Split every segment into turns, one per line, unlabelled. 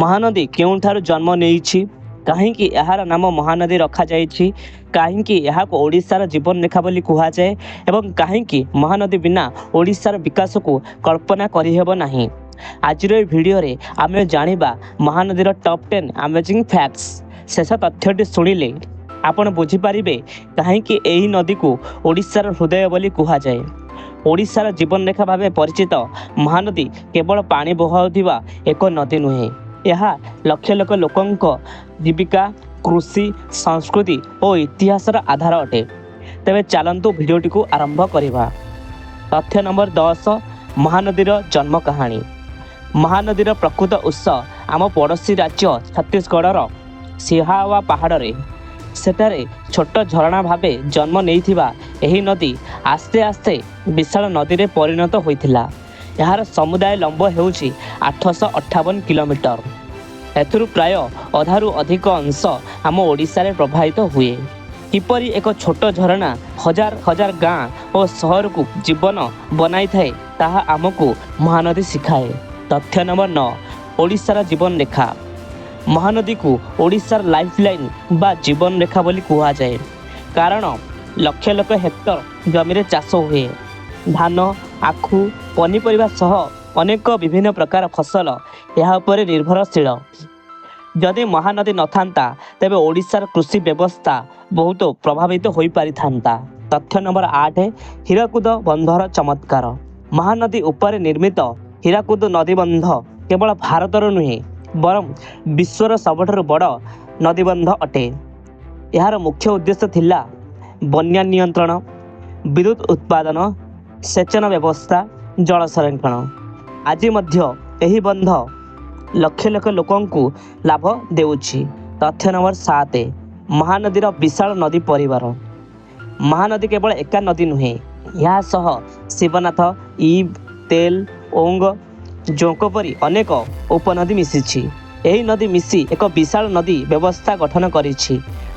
ମହାନଦୀ କେଉଁଠାରୁ ଜନ୍ମ ନେଇଛି, କାହିଁକି ଏହାର ନାମ ମହାନଦୀ ରଖାଯାଇଛି, କାହିଁକି ଏହାକୁ ଓଡ଼ିଶାର ଜୀବନରେଖା ବୋଲି କୁହାଯାଏ ଏବଂ କାହିଁକି ମହାନଦୀ ବିନା ଓଡ଼ିଶାର ବିକାଶକୁ କଳ୍ପନା କରିହେବ ନାହିଁ। ଆଜିର ଏହି ଭିଡ଼ିଓରେ ଆମେ ଜାଣିବା ମହାନଦୀର ଟପ୍ 10 ଆମେଜିଂ ଫ୍ୟାକ୍ଟସ୍। ଶେଷ ତଥ୍ୟଟି ଶୁଣିଲେ ଆପଣ ବୁଝିପାରିବେ କାହିଁକି ଏହି ନଦୀକୁ ଓଡ଼ିଶାର ହୃଦୟ ବୋଲି କୁହାଯାଏ। ଓଡ଼ିଶାର ଜୀବନରେଖା ଭାବେ ପରିଚିତ ମହାନଦୀ କେବଳ ପାଣି ବୋହାଉଥିବା ଏକ ନଦୀ ନୁହେଁ, ଏହା ଲକ୍ଷ ଲକ୍ଷ ଲୋକଙ୍କ ଜୀବିକା, କୃଷି, ସଂସ୍କୃତି ଓ ଇତିହାସର ଆଧାର ଅଟେ। ତେବେ ଚାଲନ୍ତୁ ଭିଡ଼ିଓଟିକୁ ଆରମ୍ଭ କରିବା। ତଥ୍ୟ ନମ୍ବର 10, ମହାନଦୀର ଜନ୍ମ କାହାଣୀ। ମହାନଦୀର ପ୍ରକୃତ ଉତ୍ସ ଆମ ପଡ଼ୋଶୀ ରାଜ୍ୟ ଛତିଶଗଡ଼ର ସିହାୱା ପାହାଡ଼ରେ। ସେଠାରେ ଛୋଟ ଝରଣା ଭାବେ ଜନ୍ମ ନେଇଥିବା ଏହି ନଦୀ ଆସ୍ତେ ଆସ୍ତେ ବିଶାଳ ନଦୀରେ ପରିଣତ ହୋଇଥିଲା। ଏହାର ସମୁଦାୟ ଲମ୍ବ ହେଉଛି 858 କିଲୋମିଟର। ଏଥିରୁ ପ୍ରାୟ ଅଧାରୁ ଅଧିକ ଅଂଶ ଆମ ଓଡ଼ିଶାରେ ପ୍ରବାହିତ ହୁଏ। କିପରି ଏକ ଛୋଟ ଝରଣା ହଜାର ହଜାର ଗାଁ ଓ ସହରକୁ ଜୀବନ ବନାଇଥାଏ ତାହା ଆମକୁ ମହାନଦୀ ଶିଖାଏ। ତଥ୍ୟ ନମ୍ବର 9, ଓଡ଼ିଶାର ଜୀବନରେଖା। ମହାନଦୀକୁ ଓଡ଼ିଶାର ଲାଇଫଲାଇନ୍ ବା ଜୀବନରେଖା ବୋଲି କୁହାଯାଏ, କାରଣ ଲକ୍ଷ ଲକ୍ଷ ହେକ୍ଟର ଜମିରେ ଚାଷ ହୁଏ। ଧାନ, ଆଖୁ, ପନିପରିବା ସହ ଅନେକ ବିଭିନ୍ନ ପ୍ରକାର ଫସଲ ଏହା ଉପରେ ନିର୍ଭରଶୀଳ। ଯଦି ମହାନଦୀ ନଥାନ୍ତା ତେବେ ଓଡ଼ିଶାର କୃଷି ବ୍ୟବସ୍ଥା ବହୁତ ପ୍ରଭାବିତ ହୋଇପାରିଥାନ୍ତା। ତଥ୍ୟ ନମ୍ବର 8, ହୀରାକୁଦ ବନ୍ଧର ଚମତ୍କାର। ମହାନଦୀ ଉପରେ ନିର୍ମିତ ହୀରାକୁଦ ନଦୀବନ୍ଧ କେବଳ ଭାରତର ନୁହେଁ ବରଂ ବିଶ୍ୱର ସବୁଠାରୁ ବଡ଼ ନଦୀବନ୍ଧ ଅଟେ। ଏହାର ମୁଖ୍ୟ ଉଦ୍ଦେଶ୍ୟ ଥିଲା ବନ୍ୟା ନିୟନ୍ତ୍ରଣ, ବିଦ୍ୟୁତ୍ ଉତ୍ପାଦନ, ସେଚନ ବ୍ୟବସ୍ଥା, ଜଳ ସଂରକ୍ଷଣ। ଆଜି ମଧ୍ୟ ଏହି ବନ୍ଧ ଲକ୍ଷ ଲକ୍ଷ ଲୋକଙ୍କୁ ଲାଭ ଦେଉଛି। ତଥ୍ୟ ନମ୍ବର 7, ମହାନଦୀର ବିଶାଳ ନଦୀ ପରିବାର। ମହାନଦୀ କେବଳ ଏକା ନଦୀ ନୁହେଁ, ଏହା ସହ ଶିବନାଥ, ଇବ୍, ତେଲ, ଓଙ୍ଗ, ଜୋଙ୍କ ପରି ଅନେକ ଉପନଦୀ ମିଶିଛି। ଏହି ନଦୀ ମିଶି ଏକ ବିଶାଳ ନଦୀ ବ୍ୟବସ୍ଥା ଗଠନ କରିଛି,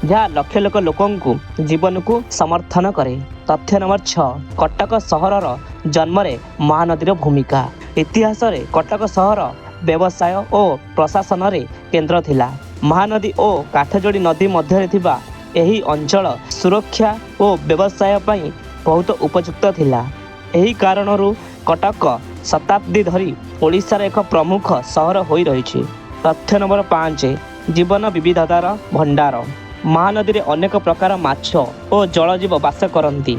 ଯାହା ଲକ୍ଷ ଲକ୍ଷ ଲୋକଙ୍କୁ ଜୀବନକୁ ସମର୍ଥନ କରେ। ତଥ୍ୟ ନମ୍ବର 6, କଟକ ସହରର ଜନ୍ମରେ ମହାନଦୀର ଭୂମିକା। ଇତିହାସରେ କଟକ ସହର ବ୍ୟବସାୟ ଓ ପ୍ରଶାସନରେ କେନ୍ଦ୍ର ଥିଲା। ମହାନଦୀ ଓ କାଠଯୋଡ଼ି ନଦୀ ମଧ୍ୟରେ ଥିବା ଏହି ଅଞ୍ଚଳ ସୁରକ୍ଷା ଓ ବ୍ୟବସାୟ ପାଇଁ ବହୁତ ଉପଯୁକ୍ତ ଥିଲା। ଏହି କାରଣରୁ କଟକ ଶତାବ୍ଦୀ ଧରି ଓଡ଼ିଶାର ଏକ ପ୍ରମୁଖ ସହର ହୋଇ ରହିଛି। ତଥ୍ୟ ନମ୍ବର 5, ଜୀବନ ବିବିଧତାର ଭଣ୍ଡାର। ମହାନଦୀରେ ଅନେକ ପ୍ରକାର ମାଛ ଓ ଜଳଜୀବ ବାସ କରନ୍ତି।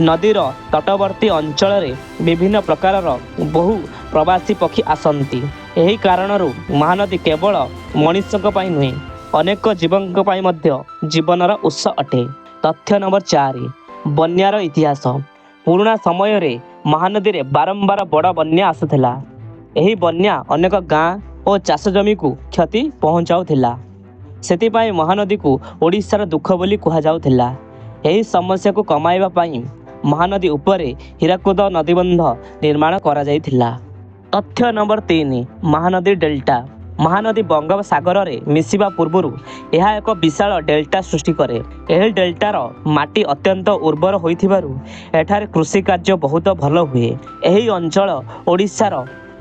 ନଦୀର ତଟବର୍ତ୍ତୀ ଅଞ୍ଚଳରେ ବିଭିନ୍ନ ପ୍ରକାରର ବହୁ ପ୍ରବାସୀ ପକ୍ଷୀ ଆସନ୍ତି। ଏହି କାରଣରୁ ମହାନଦୀ କେବଳ ମଣିଷଙ୍କ ପାଇଁ ନୁହେଁ, ଅନେକ ଜୀବଙ୍କ ପାଇଁ ମଧ୍ୟ ଜୀବନର ଉତ୍ସ ଅଟେ। ତଥ୍ୟ ନମ୍ବର 4, ବନ୍ୟାର ଇତିହାସ। ପୁରୁଣା ସମୟରେ ମହାନଦୀରେ ବାରମ୍ବାର ବଡ଼ ବନ୍ୟା ଆସୁଥିଲା। ଏହି ବନ୍ୟା ଅନେକ ଗାଁ ଓ ଚାଷ ଜମିକୁ କ୍ଷତି ପହଞ୍ଚାଉଥିଲା। ସେଥିପାଇଁ ମହାନଦୀକୁ ଓଡ଼ିଶାର ଦୁଃଖ ବୋଲି କୁହାଯାଉଥିଲା। ଏହି ସମସ୍ୟାକୁ କମାଇବା ପାଇଁ ମହାନଦୀ ଉପରେ ହୀରାକୁଦ ନଦୀବନ୍ଧ ନିର୍ମାଣ କରାଯାଇଥିଲା। ତଥ୍ୟ ନମ୍ବର 3, ମହାନଦୀ ଡେଲ୍ଟା। ମହାନଦୀ ବଙ୍ଗୋପସାଗରରେ ମିଶିବା ପୂର୍ବରୁ ଏହା ଏକ ବିଶାଳ ଡେଲ୍ଟା ସୃଷ୍ଟି କରେ। ଏହି ଡେଲ୍ଟାର ମାଟି ଅତ୍ୟନ୍ତ ଉର୍ବର ହୋଇଥିବାରୁ ଏଠାରେ କୃଷି କାର୍ଯ୍ୟ ବହୁତ ଭଲ ହୁଏ। ଏହି ଅଞ୍ଚଳ ଓଡ଼ିଶାର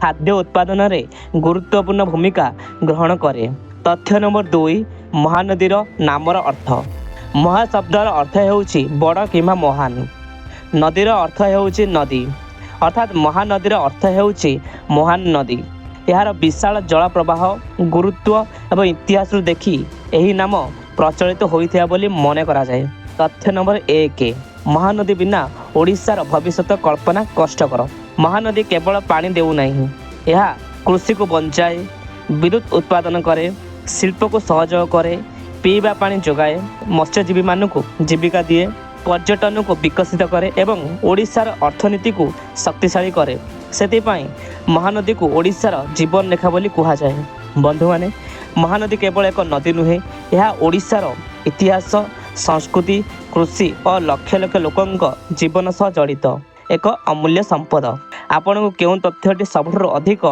ଖାଦ୍ୟ ଉତ୍ପାଦନରେ ଗୁରୁତ୍ୱପୂର୍ଣ୍ଣ ଭୂମିକା ଗ୍ରହଣ କରେ। ତଥ୍ୟ ନମ୍ବର 2, ମହାନଦୀର ନାମର ଅର୍ଥ। ମହା ଶବ୍ଦର ଅର୍ଥ ହେଉଛି ବଡ଼ କିମ୍ବା ମହାନ। ନଦୀର ଅର୍ଥ ହେଉଛି ନଦୀ, ଅର୍ଥାତ୍ ମହାନଦୀର ଅର୍ଥ ହେଉଛି ମହାନ ନଦୀ। ଏହାର ବିଶାଳ ଜଳ ପ୍ରବାହ, ଗୁରୁତ୍ୱ ଏବଂ ଇତିହାସରୁ ଦେଖି ଏହି ନାମ ପ୍ରଚଳିତ ହୋଇଥିବା ବୋଲି ମନେ କରାଯାଏ। ତଥ୍ୟ ନମ୍ବର 1, ମହାନଦୀ ବିନା ଓଡ଼ିଶାର ଭବିଷ୍ୟତ କଳ୍ପନା କଷ୍ଟକର। ମହାନଦୀ କେବଳ ପାଣି ଦେଉନାହିଁ, ଏହା କୃଷିକୁ ବଞ୍ଚାଏ, ବିଦ୍ୟୁତ୍ ଉତ୍ପାଦନ କରେ, ଶିଳ୍ପକୁ ସହଯୋଗ କରେ, ପିଇବା ପାଣି ଯୋଗାଏ, ମତ୍ସ୍ୟଜୀବୀମାନଙ୍କୁ ଜୀବିକା ଦିଏ, ପର୍ଯ୍ୟଟନକୁ ବିକଶିତ କରେ ଏବଂ ଓଡ଼ିଶାର ଅର୍ଥନୀତିକୁ ଶକ୍ତିଶାଳୀ କରେ। ସେଥିପାଇଁ ମହାନଦୀକୁ ଓଡ଼ିଶାର ଜୀବନରେଖା ବୋଲି କୁହାଯାଏ। ବନ୍ଧୁମାନେ, ମହାନଦୀ କେବଳ ଏକ ନଦୀ ନୁହେଁ, ଏହା ଓଡ଼ିଶାର ଇତିହାସ, ସଂସ୍କୃତି, କୃଷି ଓ ଲକ୍ଷ ଲକ୍ଷ ଲୋକଙ୍କ ଜୀବନ ସହ ଜଡ଼ିତ ଏକ ଅମୂଲ୍ୟ ସମ୍ପଦ। ଆପଣଙ୍କୁ କେଉଁ ତଥ୍ୟଟି ସବୁଠାରୁ ଅଧିକ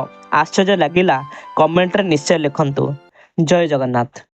ଆଶ୍ଚର୍ଯ୍ୟ ଲାଗିଲା କମେଣ୍ଟରେ ନିଶ୍ଚୟ ଲେଖନ୍ତୁ। ଜୟ ଜଗନ୍ନାଥ।